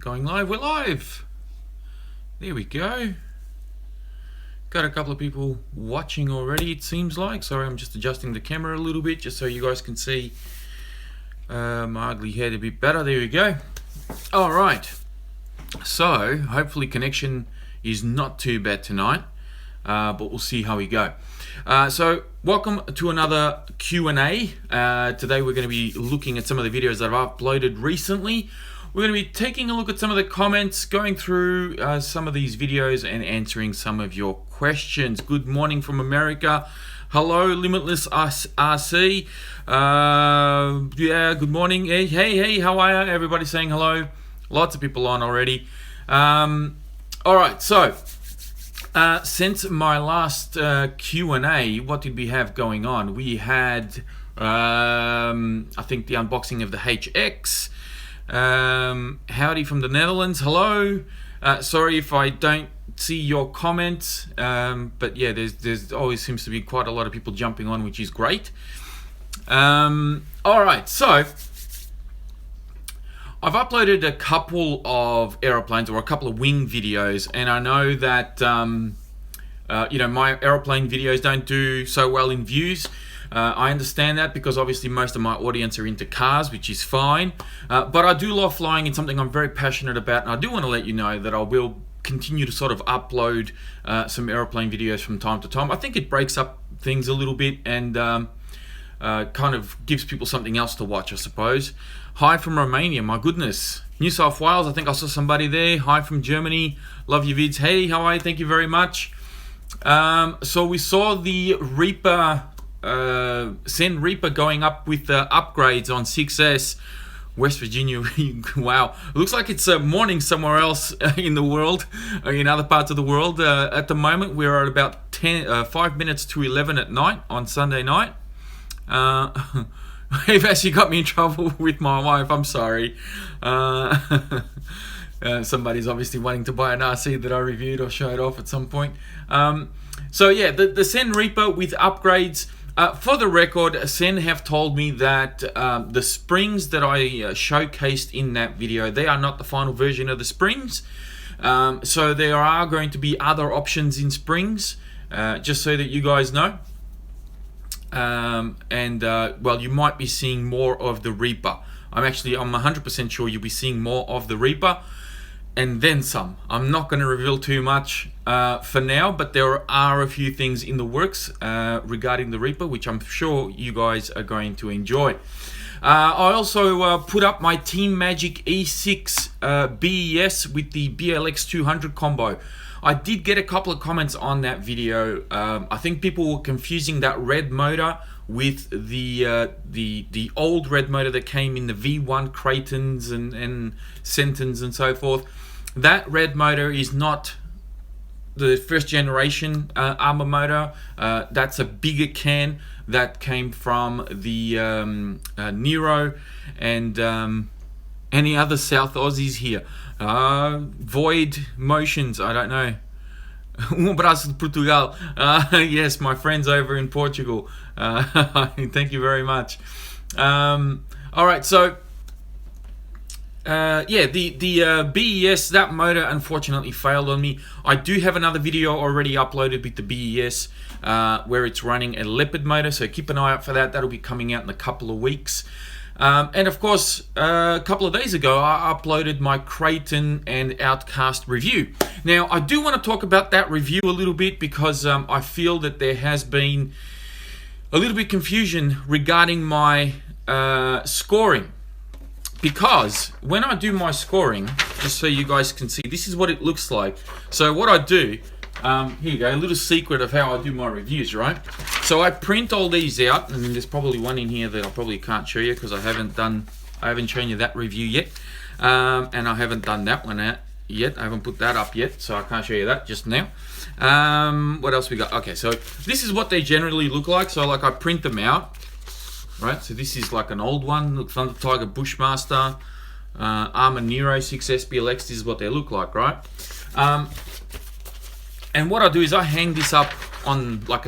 Going live, we're live. There we go. Got a couple of people watching already, it seems like. Sorry, I'm just adjusting the camera a little bit just so you guys can see my ugly head a bit better. There we go. All right. So hopefully connection is not too bad tonight, but we'll see how we go. So welcome to another Q&A. Today we're going to be looking at some of the videos that I've uploaded recently. We're going to be taking a look at some of the comments, going through some of these videos and answering some of your questions. Good morning from America. Hello, Limitless RC. Yeah, good morning. Hey, how are you? Everybody saying hello. Lots of people on already. All right, so since my last Q&A, what did we have going on? We had, I think, the unboxing of the HX. Howdy from the Netherlands. Hello. Sorry if I don't see your comments, but yeah, there's always seems to be quite a lot of people jumping on, which is great. All right, so I've uploaded a couple of aeroplanes or a couple of wing videos, and I know that you know, my aeroplane videos don't do so well in views. I understand that because obviously most of my audience are into cars, which is fine. But I do love flying. It's something I'm very passionate about, and I do want to let you know that I will continue to sort of upload some aeroplane videos from time to time. I think it breaks up things a little bit and kind of gives people something else to watch, I suppose. Hi from Romania, my goodness. New South Wales, I think I saw somebody there. Hi from Germany, love your vids. Hey, how are you? Thank you very much. So we saw the Reaper, Send Reaper going up with upgrades on 6S, West Virginia. Wow, looks like it's morning somewhere else in the world, in other parts of the world. At the moment, we're at about 5 minutes to 11 at night on Sunday night. You've actually got me in trouble with my wife. I'm sorry. Somebody's obviously wanting to buy an RC that I reviewed or showed off at some point. So yeah, the Send Reaper with upgrades. For the record, Sen have told me that the springs that I showcased in that video, they are not the final version of the springs. So there are going to be other options in springs, just so that you guys know. Well, you might be seeing more of the Reaper. I'm 100% sure you'll be seeing more of the Reaper and then some. I'm not going to reveal too much for now, but there are a few things in the works regarding the Reaper, which I'm sure you guys are going to enjoy. I also put up my Team Magic E6 BES with the BLX 200 combo. I did get a couple of comments on that video. I think people were confusing that red motor with the old red motor that came in the V1 Creightons and Centons and so forth. That red motor is not the first generation Armour motor. That's a bigger can that came from the Nero and any other South Aussies here. Void Motions, I don't know. Abraço de Portugal. Yes, my friends over in Portugal. Thank you very much. All right, so yeah, the BES, that motor unfortunately failed on me. I do have another video already uploaded with the BES where it's running a Leopard motor, so keep an eye out for that. That'll be coming out in a couple of weeks. And of course, a couple of days ago, I uploaded my Creighton and Outcast review. Now, I do want to talk about that review a little bit because I feel that there has been a little bit confusion regarding my scoring. Because when I do my scoring, just so you guys can see, this is what it looks like. So what I do, here you go, a little secret of how I do my reviews, right? So I print all these out, and there's probably one in here that I probably can't show you because I haven't shown you that review yet, and I haven't done that one out yet. I haven't put that up yet, so I can't show you that just now. What else we got? Okay, so this is what they generally look like. So like I print them out, right? So this is like an old one, look, Thunder Tiger Bushmaster, Armour Nero 6S BLX. This is what they look like, right? And what I do is I hang this up on like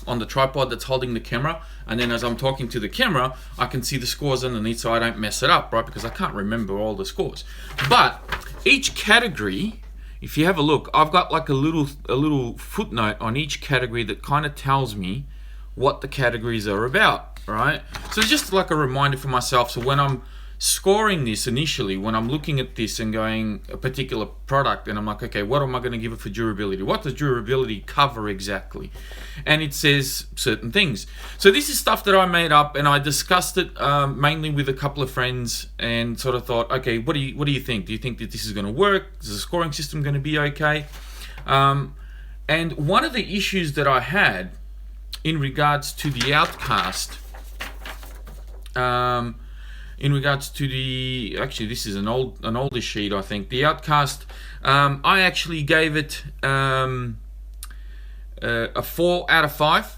on the tripod that's holding the camera, and then as I'm talking to the camera, I can see the scores underneath so I don't mess it up, right? Because I can't remember all the scores. But each category, if you have a look, I've got like a little footnote on each category that kind of tells me what the categories are about, right? So just like a reminder for myself, so when I'm scoring this initially, when I'm looking at this and going a particular product, and I'm like, okay, what am I going to give it for durability? What does durability cover exactly? And it says certain things. So this is stuff that I made up, and I discussed it mainly with a couple of friends, and sort of thought, okay, what do you think? Do you think that this is going to work? Is the scoring system going to be okay? And one of the issues that I had in regards to the Outcast, in regards to the, actually this is an older sheet, I think. The Outcast, I actually gave it a 4 out of 5.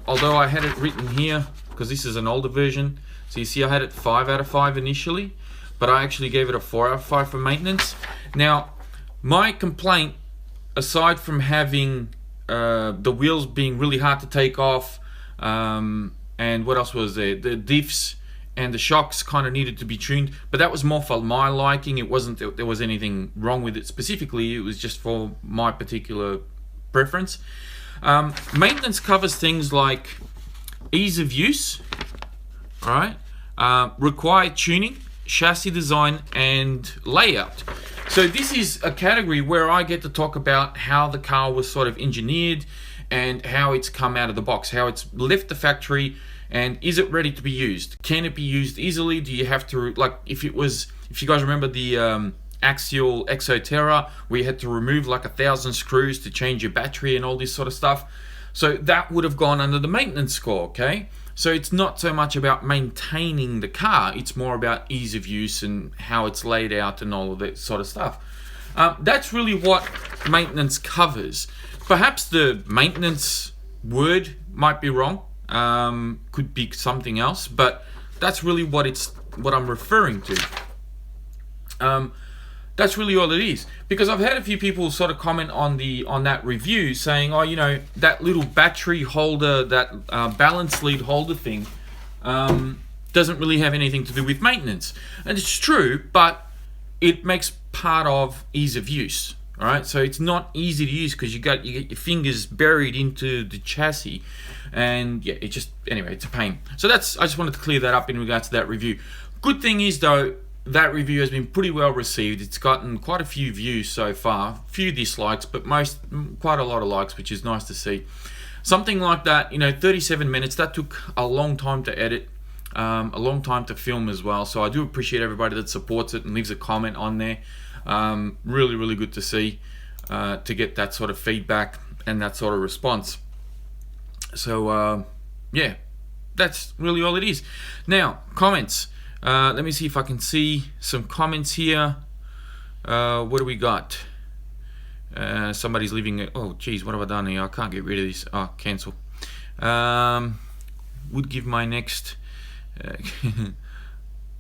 Although I had it written here, because this is an older version. So you see I had it 5 out of 5 initially, but I actually gave it a 4 out of 5 for maintenance. Now, my complaint, aside from having the wheels being really hard to take off, and what else was there? The diffs and the shocks kind of needed to be tuned, but that was more for my liking. It wasn't that there was anything wrong with it specifically. It was just for my particular preference. Maintenance covers things like ease of use, all right, required tuning, chassis design, and layout. So this is a category where I get to talk about how the car was sort of engineered and how it's come out of the box, how it's left the factory, and is it ready to be used? Can it be used easily? Do you have to, like, if you guys remember the Axial Exoterra, where you had to remove like 1,000 screws to change your battery and all this sort of stuff. So that would have gone under the maintenance score, okay? So it's not so much about maintaining the car, it's more about ease of use and how it's laid out and all of that sort of stuff. That's really what maintenance covers. Perhaps the maintenance word might be wrong, could be something else, but that's really what I'm referring to. That's really all it is, because I've had a few people sort of comment on that review saying, oh, you know, that little battery holder, that balance lead holder thing, doesn't really have anything to do with maintenance. And it's true, but it makes part of ease of use. All right, so it's not easy to use because you get your fingers buried into the chassis, and yeah, it's a pain. So I just wanted to clear that up in regards to that review. Good thing is though, that review has been pretty well received. It's gotten quite a few views so far, few dislikes, but quite a lot of likes, which is nice to see. Something like that, 37 minutes, that took a long time to edit, a long time to film as well. So I do appreciate everybody that supports it and leaves a comment on there. Really, really good to see, to get that sort of feedback and that sort of response. So, yeah, that's really all it is. Now, comments. Let me see if I can see some comments here. What do we got? Somebody's leaving. Oh, geez, what have I done here? I can't get rid of this. Oh, cancel. Would give my next.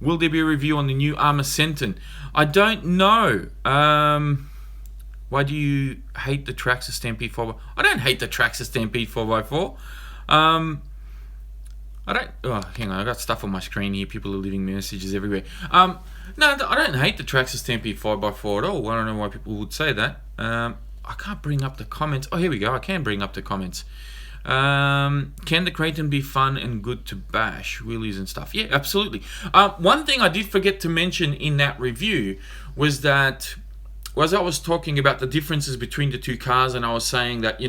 Will there be a review on the new Armour Senton? I don't know. Why do you hate the Traxxas Stampede 4x4? I don't hate the Traxxas Stampede 4x4. I don't. Oh, hang on. I got stuff on my screen here. People are leaving messages everywhere. No, I don't hate the Traxxas Stampede 4x4 at all. I don't know why people would say that. I can't bring up the comments. Oh, here we go. I can bring up the comments. Can the Creighton be fun and good to bash, wheelies and stuff? Yeah, absolutely. One thing I did forget to mention in that review was that, as I was talking about the differences between the two cars, and I was saying that,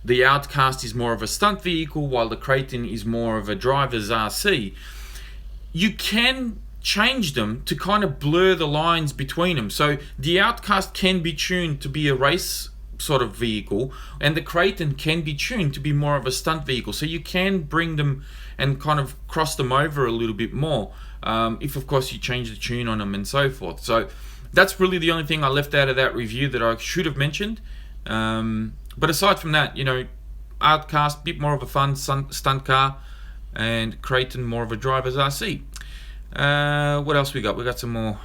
the Outcast is more of a stunt vehicle while the Creighton is more of a driver's RC. You can change them to kind of blur the lines between them. So the Outcast can be tuned to be a race sort of vehicle, and the Creighton can be tuned to be more of a stunt vehicle. So you can bring them and kind of cross them over a little bit more, if of course you change the tune on them and so forth. So that's really the only thing I left out of that review that I should have mentioned. But aside from that, Outcast, bit more of a fun stunt car, and Creighton more of a driver's RC. What else we got? We got some more.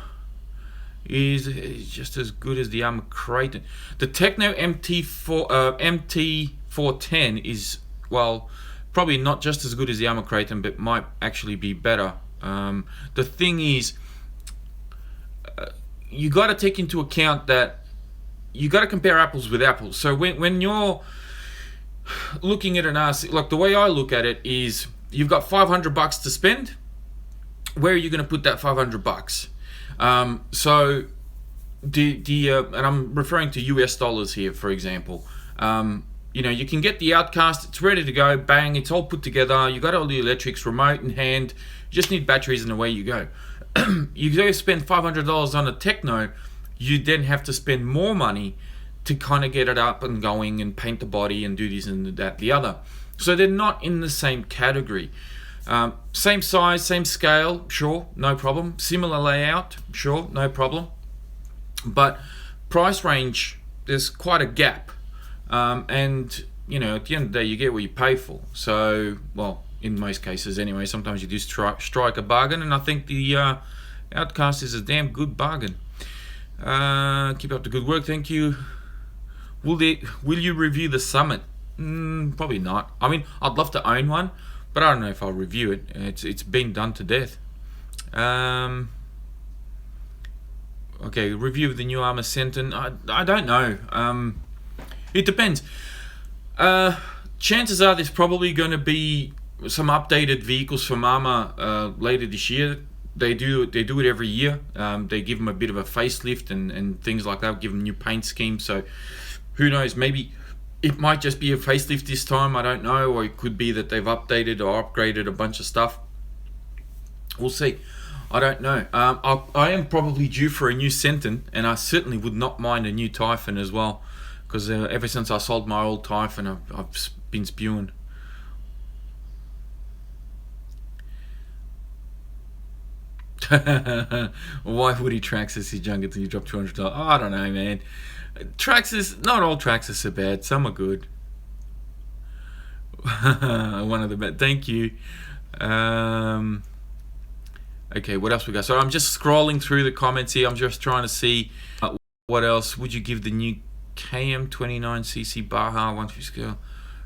Is just as good as the Armour Creighton. The Techno MT410 is, well, probably not just as good as the Armour Creighton, but might actually be better. The thing is, you got to take into account that you got to compare apples with apples. So when you're looking at an RC, like the way I look at it is, you've got $500 to spend. Where are you going to put that $500? So and I'm referring to US dollars here, for example. You can get the Outcast. It's ready to go. Bang! It's all put together. You got all the electrics, remote in hand. You just need batteries, and away you go. You go spend $500 on a Techno. You then have to spend more money to kind of get it up and going and paint the body and do this and that, the other. So they're not in the same category. Same size, same scale, sure, no problem. Similar layout, sure, no problem. But price range, there's quite a gap. And, at the end of the day, you get what you pay for. So, well, in most cases anyway, sometimes you do strike a bargain, and I think the Outcast is a damn good bargain. Keep up the good work, thank you. Will you review the Summit? Probably not. I mean, I'd love to own one, but I don't know if I'll review it. It's been done to death. Okay, review of the new Armour Senton. I don't know. It depends. Chances are there's probably going to be some updated vehicles from Armour later this year. They do it every year. They give them a bit of a facelift and things like that. Give them new paint schemes. So who knows? Maybe it might just be a facelift this time. I don't know. Or it could be that they've updated or upgraded a bunch of stuff. We'll see. I don't know. I am probably due for a new Senton, and I certainly would not mind a new Typhon as well. Because ever since I sold my old Typhon, I've been spewing. Why would he Traxxas his junk until you drop $200? Oh, I don't know, man. Traxxas, not all Traxxas are bad. Some are good. One of the bad. Thank you. Okay, what else we got? So I'm just scrolling through the comments here. I'm just trying to see what else. Would you give the new KM29cc Baja 150 scale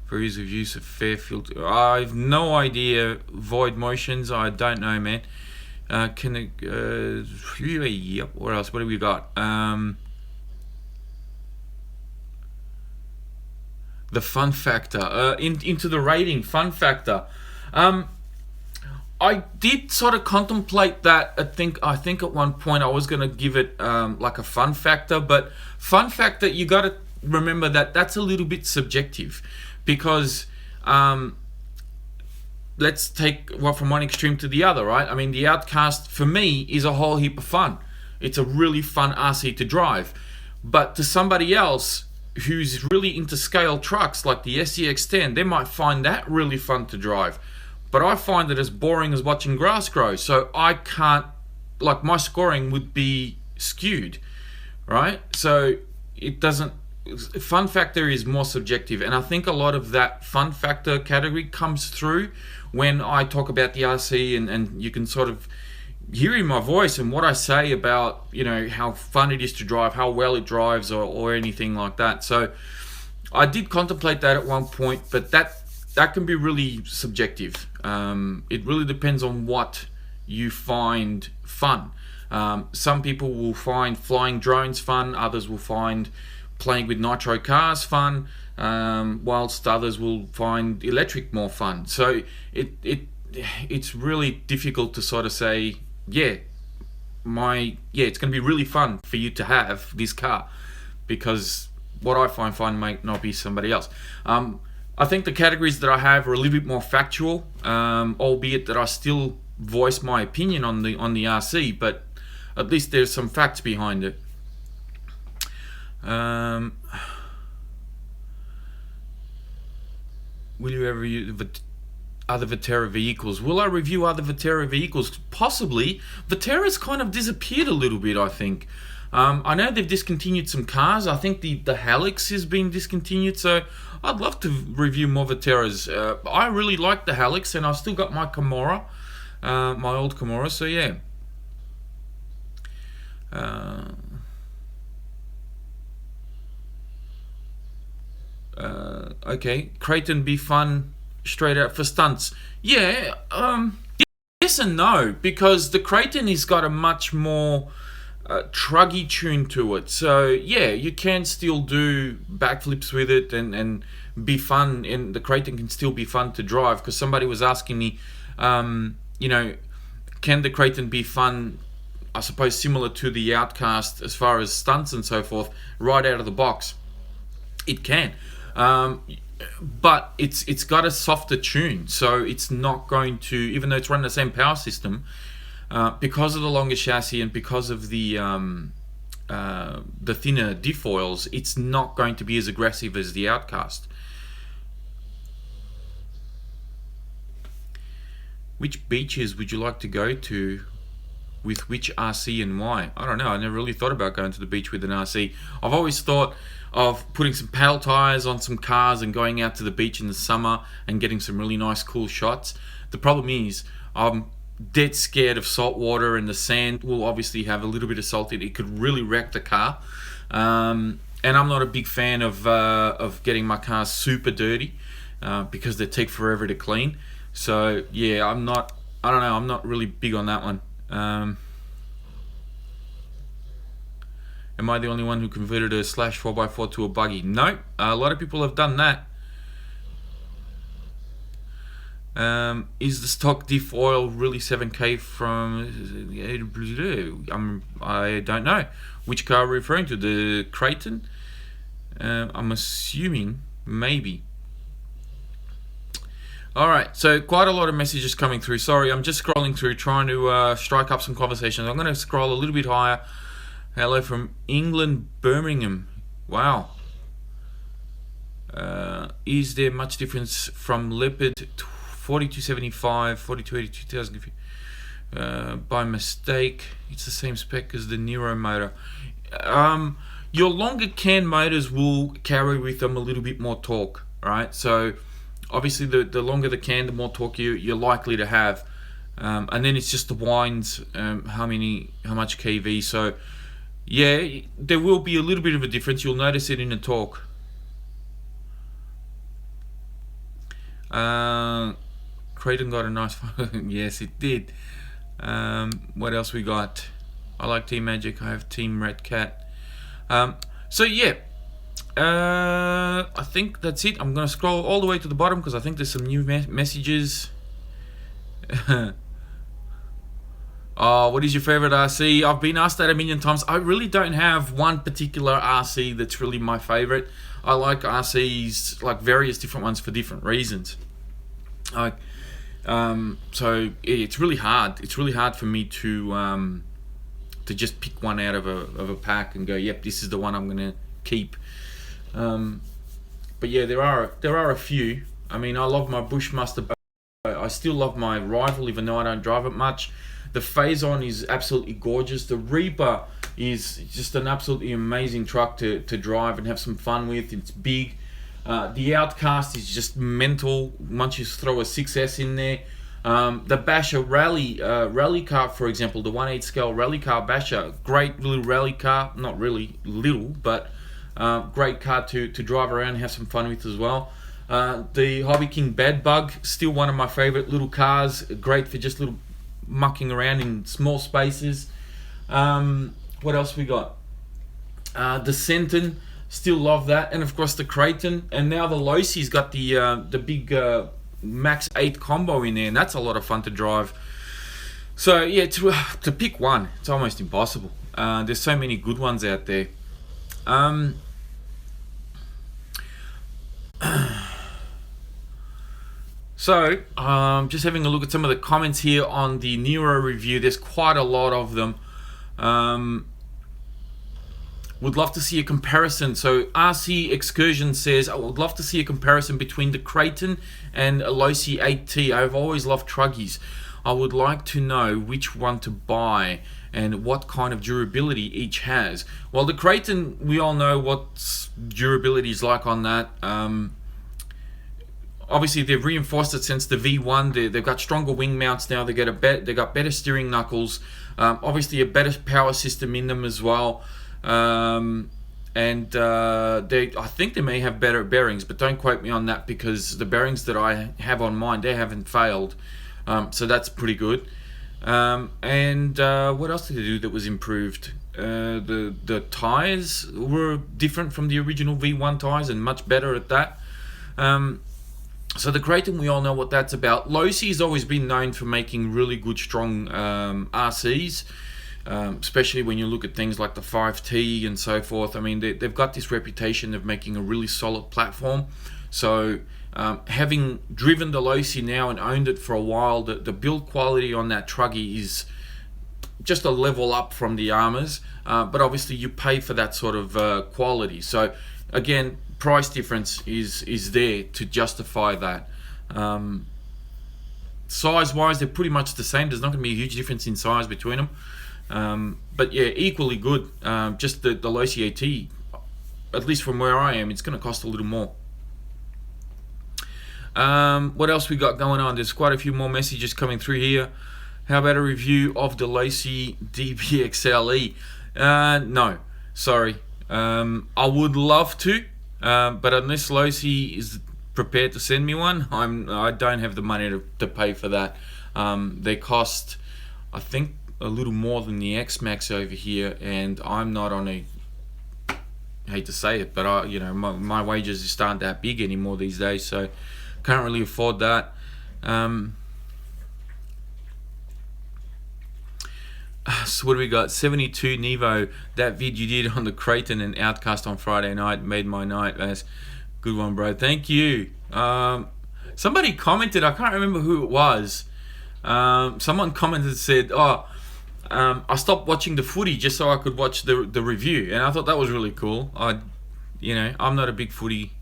for ease of use of Fairfield? I have no idea. Void motions, I don't know, man. Can it yep, what else? What have we got? The fun factor, into the rating fun factor. I did sort of contemplate that. I think at one point I was going to give it like a fun factor, but fun factor, you got to remember that that's a little bit subjective, because let's take from one extreme to the other, right? I mean, the Outcast for me is a whole heap of fun. It's a really fun RC to drive, but to somebody else who's really into scale trucks like the SCX10, they might find that really fun to drive. But I find it as boring as watching grass grow. So I can't, like, my scoring would be skewed, right? So it doesn't, fun factor is more subjective. And I think a lot of that fun factor category comes through when I talk about the RC, and you can sort of hear in my voice and what I say about, how fun it is to drive, how well it drives, or anything like that. So I did contemplate that at one point, but that can be really subjective. It really depends on what you find fun. Some people will find flying drones fun, others will find playing with nitro cars fun, whilst others will find electric more fun. So it's really difficult to sort of say, it's going to be really fun for you to have this car, because what I find fun might not be somebody else. I think the categories that I have are a little bit more factual, albeit that I still voice my opinion on the RC, but at least there's some facts behind it. Will you ever review other Vetera vehicles? Will I review other Vetera vehicles? Possibly. Vetera's kind of disappeared a little bit, I think. I know they've discontinued some cars. I think the Helix has been discontinued, so I'd love to review more Veteras. I really like the Helix, and I've still got my Camorra, my old Camorra, so yeah. Okay, Creighton be fun straight out for stunts. Yeah, yes and no, because the Creighton has got a much more truggy tune to it. So yeah, you can still do backflips with it and be fun, and the Creighton can still be fun to drive. Because somebody was asking me, you know, can the Creighton be fun, I suppose similar to the Outcast as far as stunts and so forth, right out of the box? It can, but it's got a softer tune, so it's not going to, even though it's running the same power system, because of the longer chassis and because of the thinner diff oils, it's not going to be as aggressive as the Outcast. Which beaches would you like to go to with which RC and why? I don't know. I never really thought about going to the beach with an RC. I've always thought of putting some paddle tires on some cars and going out to the beach in the summer and getting some really nice cool shots. The problem is I'm dead scared of salt water, and the sand will obviously have a little bit of salt in it. It could really wreck the car. And I'm not a big fan of getting my cars super dirty because they take forever to clean. So yeah, I'm not really big on that one. Am I the only one who converted a slash 4x4 to a buggy? No, a lot of people have done that. Is the stock diff oil really 7K from? I don't know. Which car are we referring to? The Creighton? I'm assuming maybe. Alright, so quite a lot of messages coming through. Sorry, I'm just scrolling through trying to strike up some conversations. I'm going to scroll a little bit higher. Hello from England, Birmingham. Wow. Is there much difference from Leopard 4275, 4282, by mistake? It's the same spec as the Nero motor. Your longer can motors will carry with them a little bit more torque, right? So obviously the longer the can, the more torque you're likely to have. And then it's just the winds, how much kV. So yeah, there will be a little bit of a difference. You'll notice it in the torque. Creighton got a nice yes, it did. What else we got? I like Team Magic. I have Team Red Cat. So yeah, I think that's it. I'm gonna scroll all the way to the bottom because I think there's some new messages. What is your favorite RC? I've been asked that a million times. I really don't have one particular RC that's really my favorite. I like RCs, like various different ones for different reasons. So it's really hard. It's really hard for me to just pick one out of a pack and go, yep, this is the one I'm gonna keep. But yeah, there are a few. I mean, I love my Bushmaster. I still love my Rival, even though I don't drive it much. The Phazon is absolutely gorgeous. The Reaper is just an absolutely amazing truck to drive and have some fun with. It's big. The Outcast is just mental once you throw a 6S in there. The Basher rally car, for example, the 1/8 scale rally car Basher, great little rally car. Not really little, but great car to drive around and have some fun with as well. The Hobby King Bad Bug, still one of my favorite little cars. Great for just little mucking around in small spaces. What else we got? The Centon, still love that, and of course the Creighton, and now the Losey's got the big Max 8 combo in there, and that's a lot of fun to drive. So yeah, to pick one, it's almost impossible. There's so many good ones out there. So, just having a look at some of the comments here on the Nero review. There's quite a lot of them. Would love to see a comparison. So, RC Excursion says, I would love to see a comparison between the Creighton and a Losi 8T. I've always loved truggies. I would like to know which one to buy and what kind of durability each has. Well, the Creighton, we all know what durability is like on that. Obviously, they've reinforced it since the V1. They've got stronger wing mounts now. They got better steering knuckles. Obviously, a better power system in them as well. I think they may have better bearings, but don't quote me on that because the bearings that I have on mine, they haven't failed. So that's pretty good. And what else did they do that was improved? The tires were different from the original V1 tires and much better at that. So the Creighton, we all know what that's about. Losi has always been known for making really good, strong RCs, especially when you look at things like the 5T and so forth. I mean, they've got this reputation of making a really solid platform. So having driven the Losi now and owned it for a while, the build quality on that truggy is just a level up from the Armours, but obviously you pay for that sort of quality. So again, price difference is there to justify that. Size wise, they're pretty much the same. There's not going to be a huge difference in size between them, but yeah, equally good. Just the Losi AT, at least from where I am, it's going to cost a little more. What else we got going on? There's quite a few more messages coming through here. How about a review of the Losi DBXLE? No, sorry. I would love to, but unless Losi is prepared to send me one, I don't have the money to pay for that. They cost, I think, a little more than the X-Max over here, and I'm not on a, hate to say it, but my wages just aren't that big anymore these days, so can't really afford that. So what do we got? 72 Nevo. That vid you did on the Creighton and Outcast on Friday night made my night. That's good one, bro. Thank you. Somebody commented, I can't remember who it was. Someone commented, said, I stopped watching the footy just so I could watch the review, and I thought that was really cool. I'm not a big footy.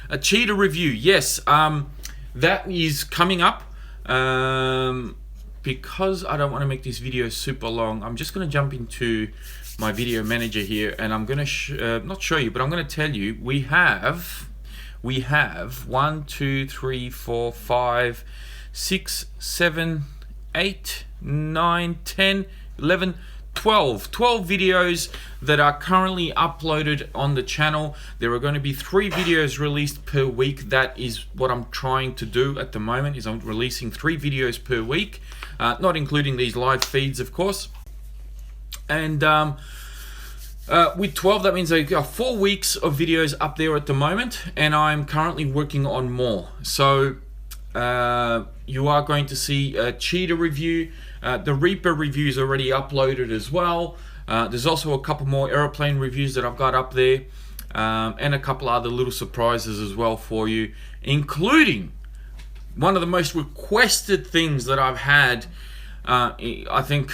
A cheetah review, yes. That is coming up. Because I don't want to make this video super long, I'm just going to jump into my video manager here, and I'm going to not show you, but I'm going to tell you we have 1, 2, 3, 4, 5, 6, 7, 8, 9, 10, 11, 12 videos that are currently uploaded on the channel. There are going to be 3 videos released per week. That is what I'm trying to do at the moment, is I'm releasing 3 videos per week, not including these live feeds, of course. And with 12, that means I've got 4 weeks of videos up there at the moment, and I'm currently working on more. So you are going to see a cheetah review. The Reaper review is already uploaded as well. There's also a couple more aeroplane reviews that I've got up there, and a couple other little surprises as well for you, including one of the most requested things that I've had, I think,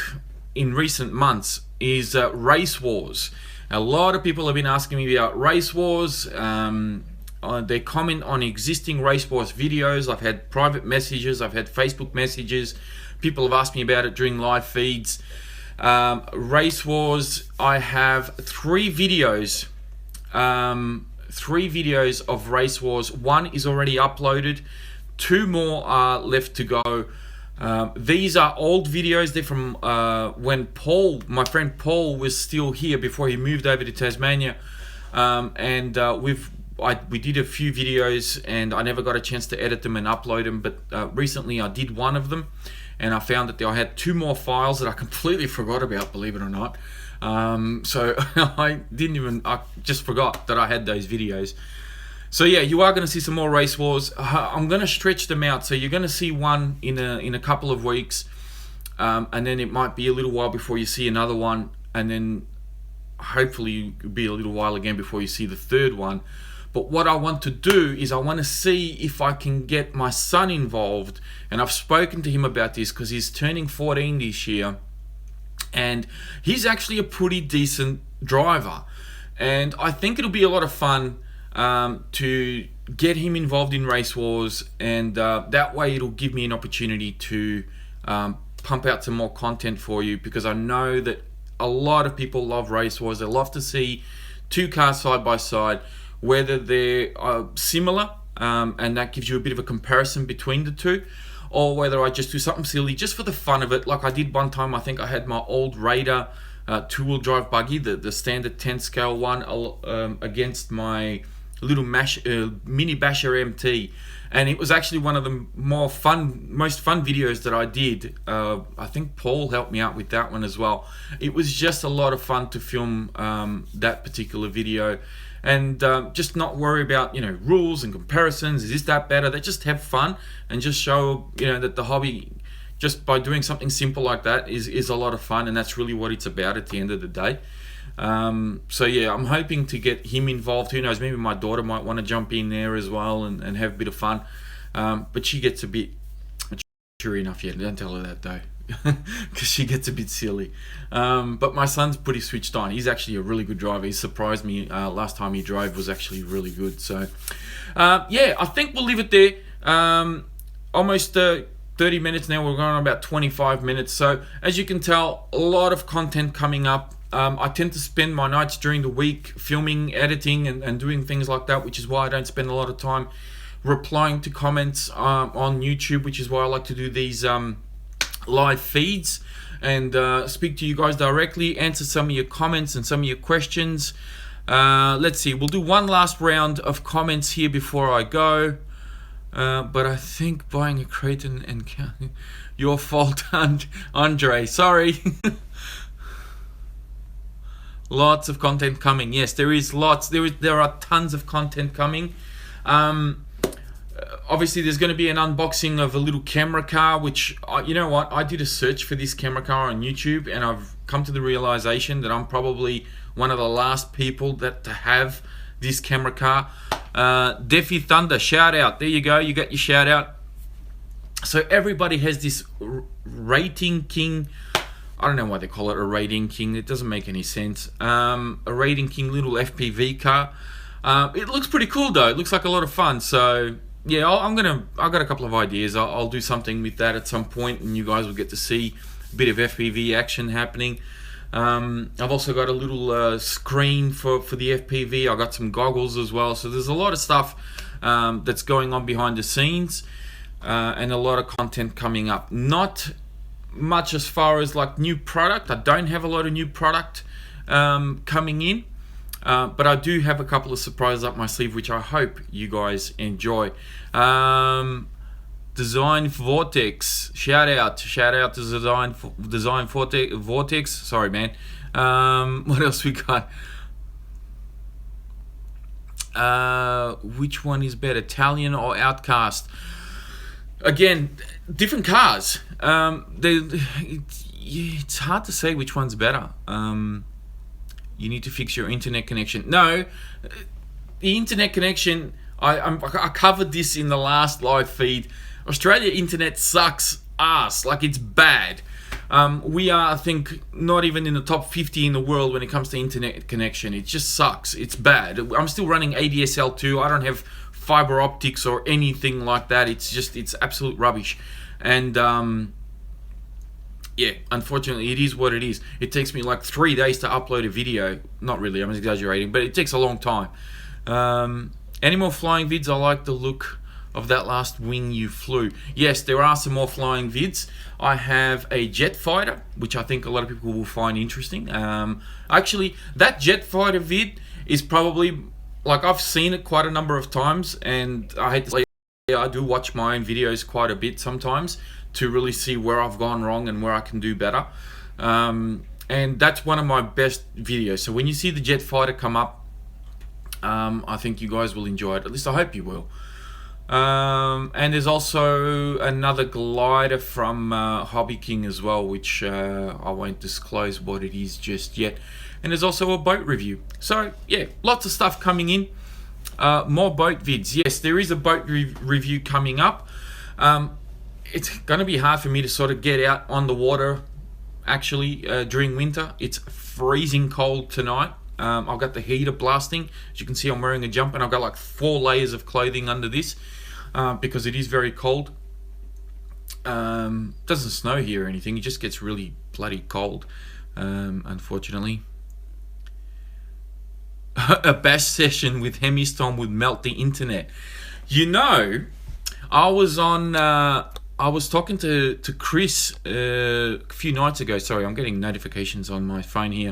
in recent months is Race Wars. A lot of people have been asking me about Race Wars. They comment on existing Race Wars videos. I've had private messages, I've had Facebook messages. People have asked me about it during live feeds. Race Wars, I have 3 videos. 3 videos of Race Wars. 1 is already uploaded. 2 more are left to go. These are old videos. They're from when my friend Paul, was still here before he moved over to Tasmania. We did a few videos, and I never got a chance to edit them and upload them, but recently I did one of them, and I found that I had 2 more files that I completely forgot about, believe it or not. So I just forgot that I had those videos. So yeah, you are going to see some more Race Wars. I'm going to stretch them out, so you're going to see one in a couple of weeks, and then it might be a little while before you see another one, and then hopefully it'll be a little while again before you see the 3rd one. But what I want to do is I want to see if I can get my son involved, and I've spoken to him about this because he's turning 14 this year, and he's actually a pretty decent driver, and I think it'll be a lot of fun to get him involved in Race Wars, and that way it'll give me an opportunity to pump out some more content for you, because I know that a lot of people love Race Wars. They love to see 2 cars side by side, whether they're similar, and that gives you a bit of a comparison between the 2, or whether I just do something silly just for the fun of it. Like I did one time, I think I had my old Raider 2-wheel drive buggy, the standard 10 scale one, against my little mini basher MT, and it was actually one of the most fun videos that I did. I think Paul helped me out with that one as well. It was just a lot of fun to film that particular video, and just not worry about rules and comparisons. Is this that better? They just have fun and just show that the hobby, just by doing something simple like that, is a lot of fun, and that's really what it's about at the end of the day. So yeah, I'm hoping to get him involved. Who knows, maybe my daughter might want to jump in there as well and have a bit of fun. But she gets a bit mature enough yet. Don't tell her that though, because she gets a bit silly. But my son's pretty switched on. He's actually a really good driver. He surprised me. Last time he drove was actually really good. So yeah, I think we'll leave it there. Almost 30 minutes now. We're going on about 25 minutes. So as you can tell, a lot of content coming up. I tend to spend my nights during the week filming, editing, and doing things like that, which is why I don't spend a lot of time replying to comments on YouTube, which is why I like to do these live feeds and speak to you guys directly, answer some of your comments and some of your questions. Let's see, we'll do one last round of comments here before I go. But I think buying a Creighton and your fault, Andre. Sorry. Lots of content coming. Yes, there is lots. There are tons of content coming. Obviously, there's going to be an unboxing of a little camera car, which, you know what, I did a search for this camera car on YouTube, and I've come to the realization that I'm probably one of the last people to have this camera car. Deafy Thunder, shout out. There you go. You got your shout out. So everybody has this Rating King. I don't know why they call it a Rating King. It doesn't make any sense. A Rating King little FPV car. It looks pretty cool though. It looks like a lot of fun. So yeah, I've got a couple of ideas. I'll do something with that at some point, and you guys will get to see a bit of FPV action happening. I've also got a little screen for the FPV. I got some goggles as well. So there's a lot of stuff that's going on behind the scenes, and a lot of content coming up. Not much as far as like new product. I don't have a lot of new product coming in, but I do have a couple of surprises up my sleeve, which I hope you guys enjoy. Design Vortex, shout out to Design Vortex. Sorry, man. What else we got? Which one is better, Italian or Outcast? Again, different cars. It's hard to say which one's better. You need to fix your internet connection. No, the internet connection, I covered this in the last live feed. Australia internet sucks ass, like it's bad. We are, I think, not even in the top 50 in the world when it comes to internet connection. It just sucks. It's bad. I'm still running ADSL2. I don't have fiber optics or anything like that. It's absolute rubbish. And yeah, unfortunately, it is what it is. It takes me like 3 days to upload a video. Not really, I'm exaggerating, but it takes a long time. Any more flying vids? I like the look of that last wing you flew. Yes, there are some more flying vids. I have a jet fighter, which I think a lot of people will find interesting. Actually, that jet fighter vid is probably, like, I've seen it quite a number of times, and I hate to say, I do watch my own videos quite a bit sometimes to really see where I've gone wrong and where I can do better. And that's one of my best videos. So when you see the jet fighter come up, I think you guys will enjoy it. At least I hope you will. And there's also another glider from Hobby King as well, which I won't disclose what it is just yet. And there's also a boat review. So yeah, lots of stuff coming in. More boat vids. Yes, there is a boat review coming up. It's going to be hard for me to sort of get out on the water actually during winter. It's freezing cold tonight. I've got the heater blasting. As you can see, I'm wearing a jumper and I've got like 4 layers of clothing under this because it is very cold. Doesn't snow here or anything. It just gets really bloody cold, unfortunately. A bash session with Hemistorm would melt the internet. You know, I was talking to Chris a few nights ago. Sorry, I'm getting notifications on my phone here.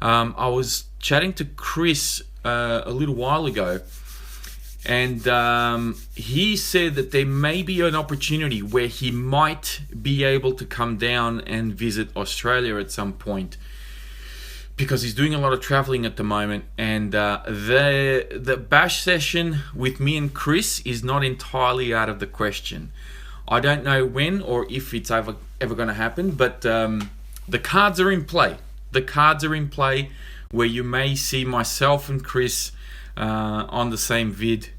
I was chatting to Chris a little while ago, And he said that there may be an opportunity where he might be able to come down and visit Australia at some point, because he's doing a lot of traveling at the moment. And the bash session with me and Chris is not entirely out of the question. I don't know when or if it's ever going to happen, but the cards are in play. The cards are in play where you may see myself and Chris on the same vid,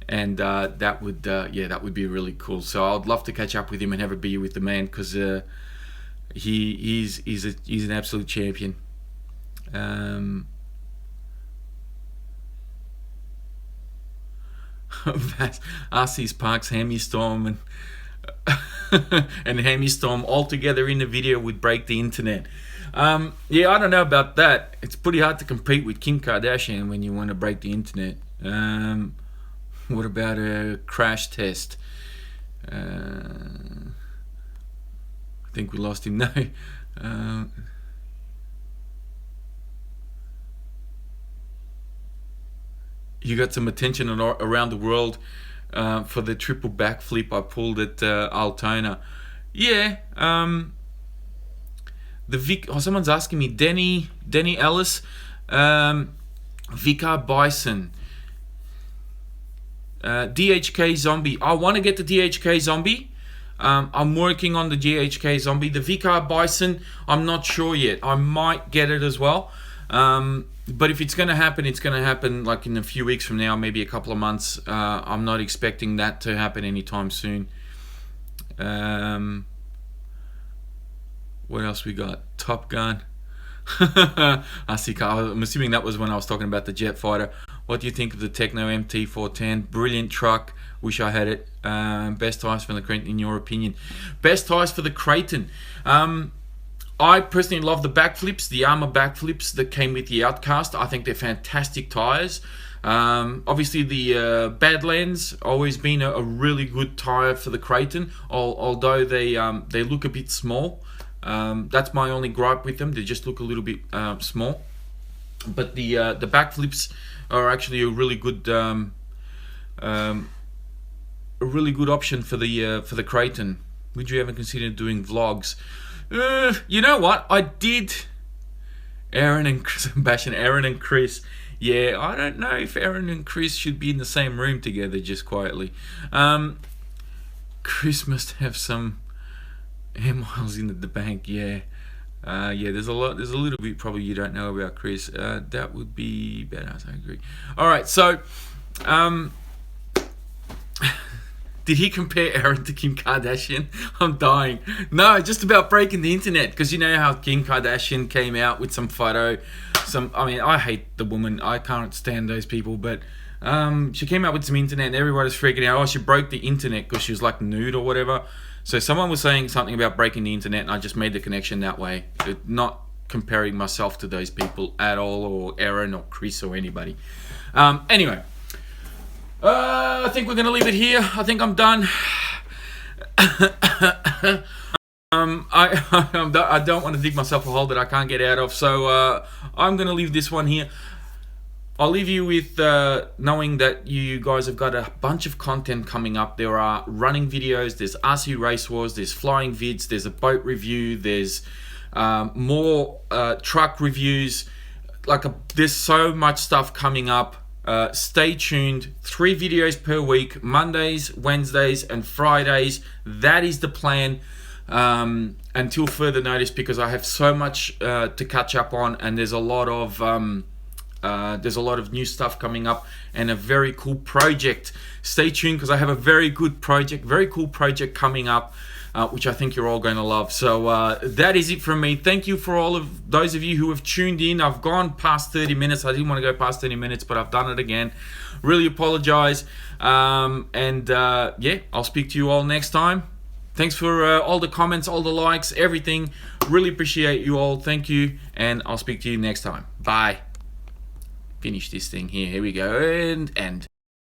and that would be really cool. So I'd love to catch up with him and have a beer with the man, because he's an absolute champion. RC Sparks, Hammy Storm, and and Hammy Storm all together in the video would break the internet. Yeah, I don't know about that. It's pretty hard to compete with Kim Kardashian when you want to break the internet. What about a crash test? I think we lost him. No. You got some attention around the world for the triple backflip I pulled at Altona. Yeah. Someone's asking me, Denny Ellis, Vicar Bison, DHK Zombie. I want to get the DHK Zombie. I'm working on the DHK Zombie. The Vicar Bison, I'm not sure yet. I might get it as well. But if it's going to happen, it's going to happen like in a few weeks from now, maybe a couple of months. I'm not expecting that to happen anytime soon. What else we got? Top Gun. I see. I'm assuming that was when I was talking about the jet fighter. What do you think of the Techno MT410? Brilliant truck. Wish I had it. Best tires for the Creighton, in your opinion? Best tires for the Creighton. I personally love the backflips, the Armour backflips that came with the Outcast. I think they're fantastic tires. Obviously, the Badlands always been a really good tire for the Creighton, although they look a bit small. That's my only gripe with them. They just look a little bit small. But the backflips are actually a really good option for the Creighton. Would you ever consider doing vlogs? You know what? I did. Aaron and Chris, I'm bashing Aaron and Chris. Yeah, I don't know if Aaron and Chris should be in the same room together just quietly. Chris must have some air miles in the bank. Yeah. Yeah, there's a little bit probably you don't know about Chris. That would be badass, I agree. Alright, so did he compare Aaron to Kim Kardashian? I'm dying. No, just about breaking the internet, because you know how Kim Kardashian came out with some photo. I mean, I hate the woman. I can't stand those people, but she came out with some internet and everybody's freaking out. Oh, she broke the internet because she was like nude or whatever. So someone was saying something about breaking the internet, and I just made the connection that way. Not comparing myself to those people at all, or Aaron or Chris or anybody. Anyway. I think we're going to leave it here. I think I'm done. I don't want to dig myself a hole that I can't get out of, so I'm going to leave this one here. I'll leave you with knowing that you guys have got a bunch of content coming up. There are running videos, there's RC Race Wars, there's flying vids, there's a boat review, there's more truck reviews. There's so much stuff coming up. Stay tuned. 3 videos per week, Mondays, Wednesdays and Fridays. That is the plan until further notice, because I have so much to catch up on, and there's a lot of new stuff coming up and a very cool project. Stay tuned, because I have a very cool project coming up, which I think you're all going to love. So that is it from me. Thank you for all of those of you who have tuned in. I've gone past 30 minutes. I didn't want to go past 30 minutes, but I've done it again. Really apologize. Yeah, I'll speak to you all next time. Thanks for all the comments, all the likes, everything. Really appreciate you all. Thank you, and I'll speak to you next time. Bye. Finish this thing here. Here we go. And end.